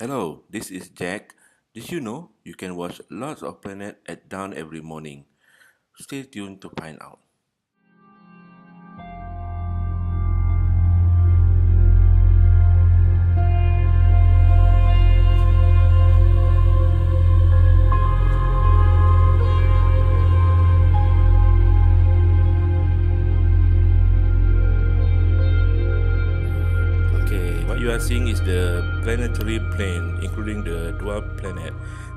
Hello, this is Jack. Did you know you can watch lots of planets at dawn every morning? Stay tuned to find out. Okay, what you are seeing is the planetary plane, including the dwarf planet.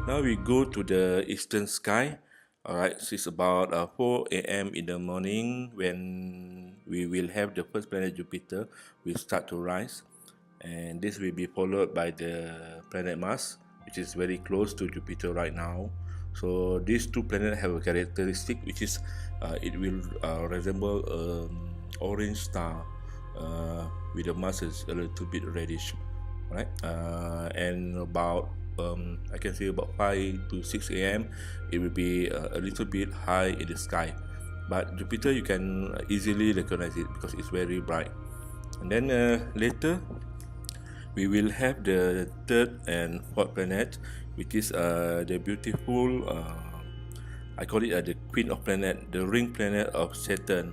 Now we go to the eastern sky. Alright, so it's about 4 a.m. in the morning when we will have the first planet Jupiter will start to rise, and this will be followed by the planet Mars, which is very close to Jupiter right now. So these two planets have a characteristic which is it will resemble orange star with the masses a little bit reddish, right? And about I can say about 5 to 6 a.m. it will be a little bit high in the sky, but Jupiter you can easily recognize it because it's very bright. And then later we will have the third and fourth planet, which is the beautiful I call it the queen of planet, the ring planet of Saturn.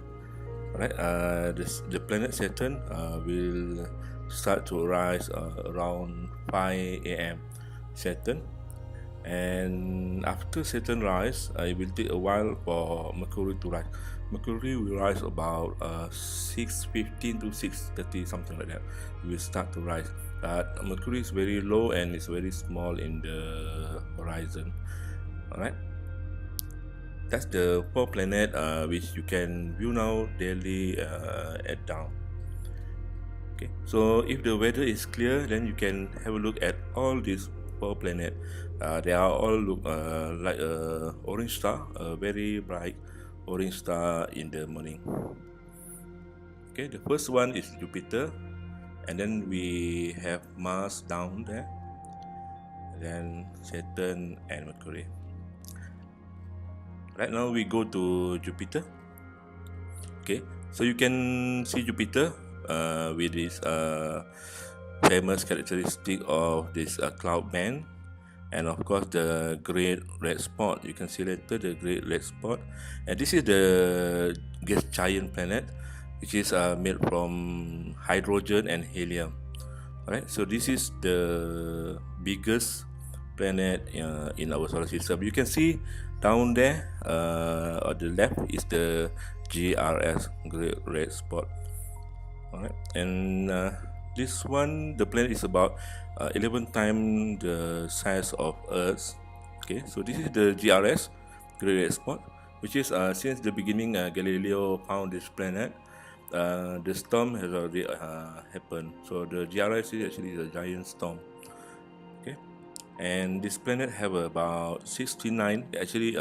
Right, the planet Saturn will start to rise around 5 a.m. Saturn, and after Saturn rise, it will take a while for Mercury to rise. Mercury will rise about 6:15 to 6:30, something like that. It will start to rise. Mercury is very low and it's very small in the horizon. Alright, that's the four planet which you can view now daily at dawn. Okay, so if the weather is clear, then you can have a look at all these four planet. They are all look like a orange star, a very bright orange star in the morning. Okay, the first one is Jupiter, and then we have Mars down there, then Saturn and Mercury. Right now we go to Jupiter. Okay, so you can see Jupiter with this famous characteristic of this cloud band, and of course the great red spot. You can see later the great red spot, and this is the gas giant planet, which is made from hydrogen and helium. Alright, so this is the biggest planet in our solar system. You can see down there on the left is the GRS, great red spot. Alright, and this one, the planet is about 11 times the size of Earth. Okay, so this is the GRS, great red spot, which is since the beginning Galileo found this planet. The storm has already happened, so the GRS is actually a giant storm. Okay, and this planet have about 69. Actually,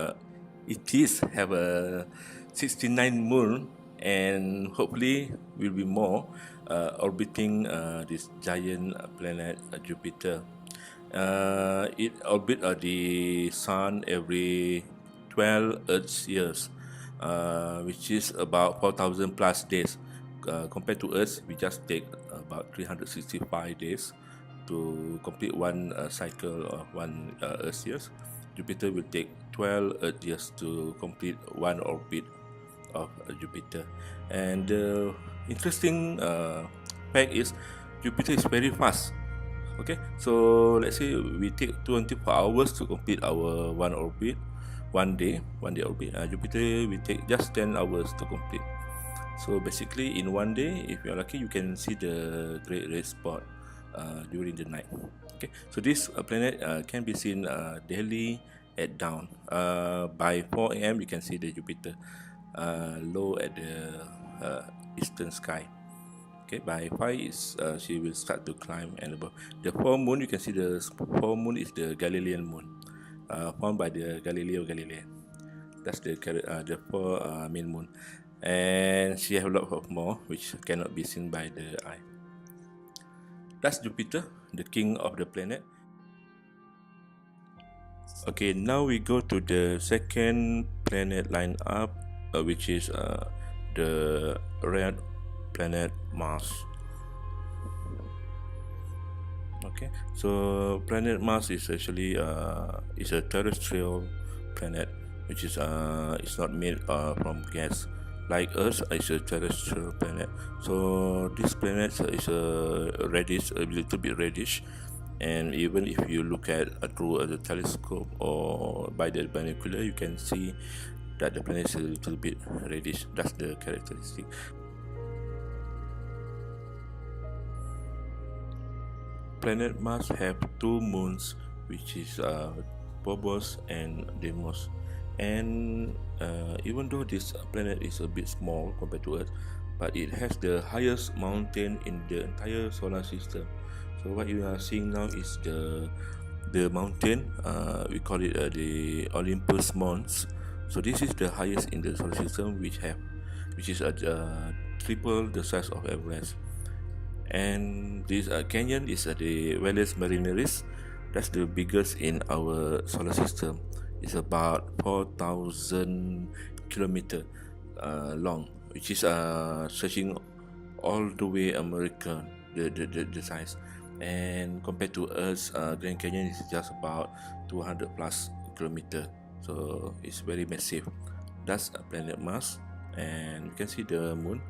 it is have a 69 moon, and hopefully will be more orbiting this giant planet Jupiter. It orbit the sun every 12 Earth years, which is about 4,000 plus days. Compared to Earth, we just take about 365 days to complete one cycle of one Earth years. Jupiter will take 12 Earth years to complete one orbit of Jupiter. And the interesting fact is Jupiter is very fast. Okay, so let's say we take 24 hours to complete our one orbit, one day orbit. Jupiter will take just 10 hours to complete. So basically, in one day, if you're lucky, you can see the great red spot during the night. Okay, so this planet can be seen daily at dawn. By 4 a.m., you can see the Jupiter low at the eastern sky. Okay, by 5 is she will start to climb and above. The full moon, you can see the full moon is the Galilean moon, formed by the Galileo Galilei. That's the four main moon, and she have a lot of more which cannot be seen by the eye. That's Jupiter, the king of the planet. Okay, now we go to the second planet line up, which is the red planet Mars. Okay, so planet Mars is actually is a terrestrial planet, which is it's not made from gas. Like Earth is a terrestrial planet. So this planet is a reddish, a little bit reddish, and even if you look at through a telescope or by the binocular, you can see that the planet is a little bit reddish. That's the characteristic. Planet Mars have two moons, which is Phobos and Deimos. And even though this planet is a bit small compared to Earth, but it has the highest mountain in the entire solar system. So what you are seeing now is the mountain. We call it the Olympus Mons. So this is the highest in the solar system, which is triple the size of Everest. And this canyon is the Valles Marineris. That's the biggest in our solar system. It's about 4,000 kilometer long, which is stretching all the way America, the size. And compared to Earth's Grand Canyon is just about 200 plus kilometer. So it's very massive. That's a planet Mars, and you can see the moon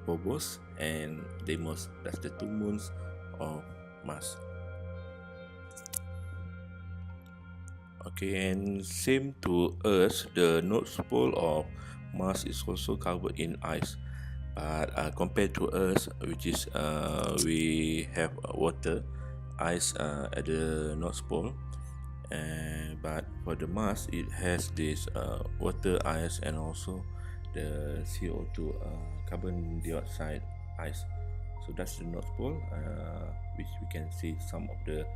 Phobos and Deimos. That's the two moons of Mars. Okay, and same to Earth, the North Pole of Mars is also covered in ice. But compared to Earth, which is we have water, ice at the North Pole, but for the Mars, it has this water, ice, and also the CO2, carbon dioxide ice. So that's the North Pole, which we can see some of the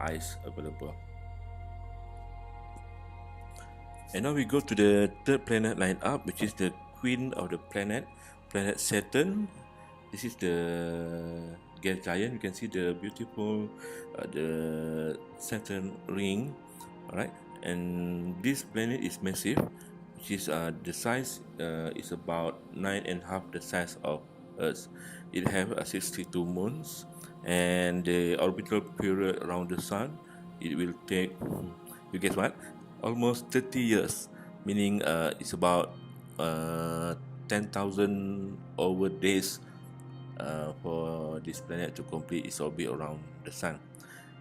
ice available. And now we go to the third planet line up, which is the queen of the planet, planet Saturn. This is the gas giant. You can see the beautiful the Saturn ring, all right. And this planet is massive, which is the size is about 9.5 the size of Earth. It has 62 moons, and the orbital period around the sun it will take. You guess what? Almost 30 years, meaning it's about 10,000 over days for this planet to complete its orbit around the sun.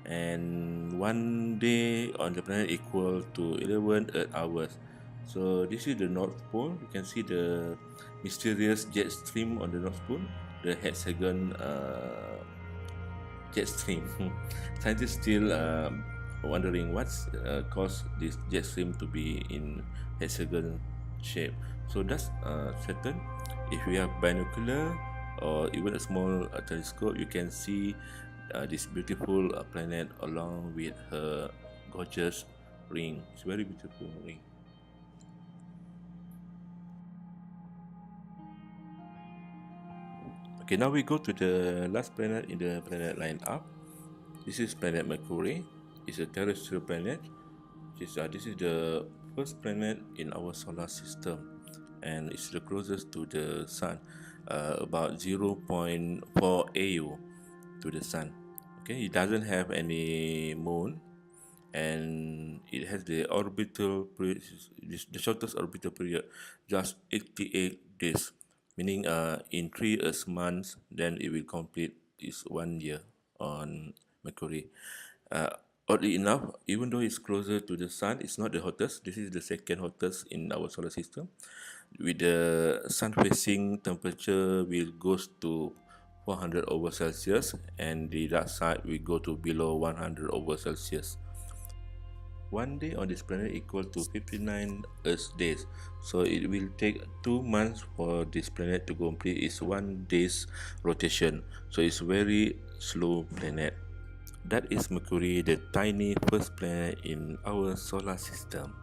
And one day on the planet equal to 11 Earth hours. So this is the North Pole. You can see the mysterious jet stream on the North Pole, the hexagon jet stream. Scientists still wondering what's caused this jet stream to be in hexagon shape. So that's Saturn. If we have binocular or even a small telescope, you can see this beautiful planet along with her gorgeous ring. It's very beautiful ring. Okay, now we go to the last planet in the planet line up. This is planet Mercury. It's a terrestrial planet. This is the first planet in our solar system, and it's the closest to the sun, about 0.4 AU to the sun. Okay, it doesn't have any moon, and it has the orbital period, the shortest orbital period, just 88 days, meaning in 3 Earth months, then it will complete its 1 year on Mercury. Uh, Oddly enough, even though it's closer to the sun, it's not the hottest. This is the second hottest in our solar system. With the sun facing temperature will goes to 400 over Celsius, and the dark side will go to below 100 over Celsius. One day on this planet equal to 59 Earth days. So it will take 2 months for this planet to complete its 1 day's rotation. So it's very slow planet. That is Mercury, the tiny first planet in our solar system.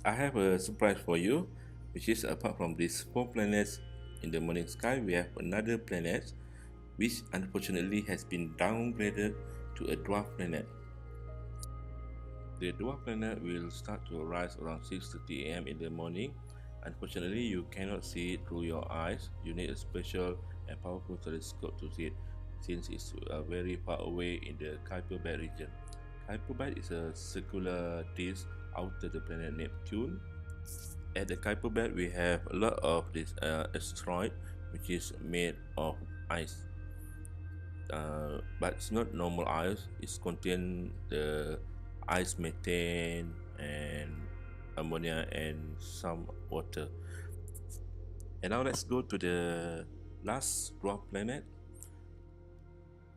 I have a surprise for you, which is apart from these 4 planets in the morning sky, we have another planet which unfortunately has been downgraded to a dwarf planet. The dwarf planet will start to rise around 6:30 a.m. in the morning. Unfortunately, you cannot see it through your eyes. You need a special and powerful telescope to see it, since it's very far away in the Kuiper Belt region. Kuiper Belt is a circular disk outer the planet Neptune. At the Kuiper Belt, we have a lot of this asteroid, which is made of ice. But it's not normal ice. It's contain the ice, methane, and ammonia, and some water. And now let's go to the last dwarf planet.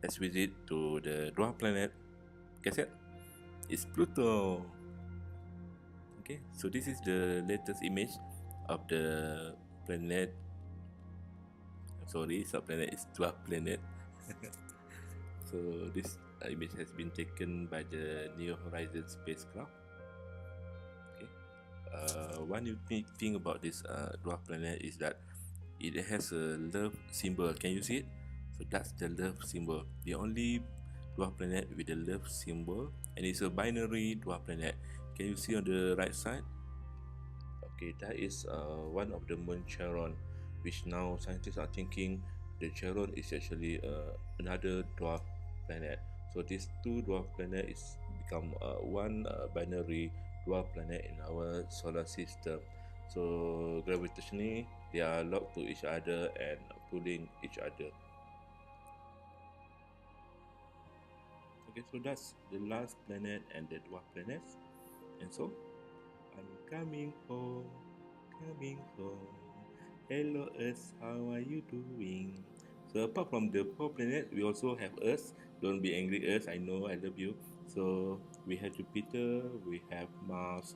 Let's visit to the dwarf planet. Guess it? It's Pluto. Okay, so this is the latest image of the planet. I'm sorry, subplanet is dwarf planet. So this image has been taken by the New Horizons spacecraft. Okay, one unique thing about this dwarf planet is that it has a love symbol. Can you see it? So that's the love symbol. The only dwarf planet with the love symbol, and it's a binary dwarf planet. Can you see on the right side? Okay, that is one of the moon Charon, which now scientists are thinking the Charon is actually another dwarf planet. So these two dwarf planet is become one binary dwarf planet in our solar system. So gravitationally, they are locked to each other and pulling each other. Okay, so that's the last planet and the dwarf planets. And so, I'm coming home, coming home. Hello Earth, how are you doing? So apart from the four planets, we also have Earth. Don't be angry, Earth. I know, I love you. So we have Jupiter, we have Mars,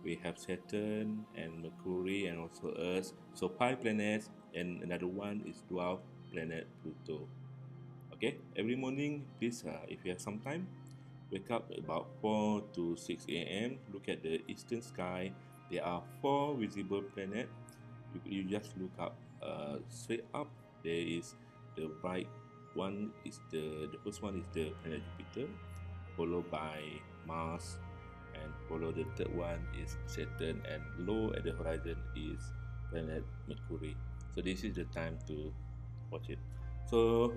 we have Saturn and Mercury, and also Earth. So five planets, and another one is dwarf planet Pluto. Okay, every morning, please, if you have some time, wake up about 4 to 6 a.m. Look at the eastern sky. There are four visible planets. You just look up, straight up. There is the bright one. Is the first one is the planet Jupiter, followed by Mars, and follow the third one is Saturn, and low at the horizon is planet Mercury. So this is the time to watch it. So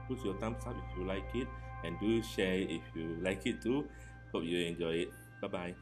put your thumbs up if you like it, and do share if you like it too. Hope you enjoy it. Bye bye.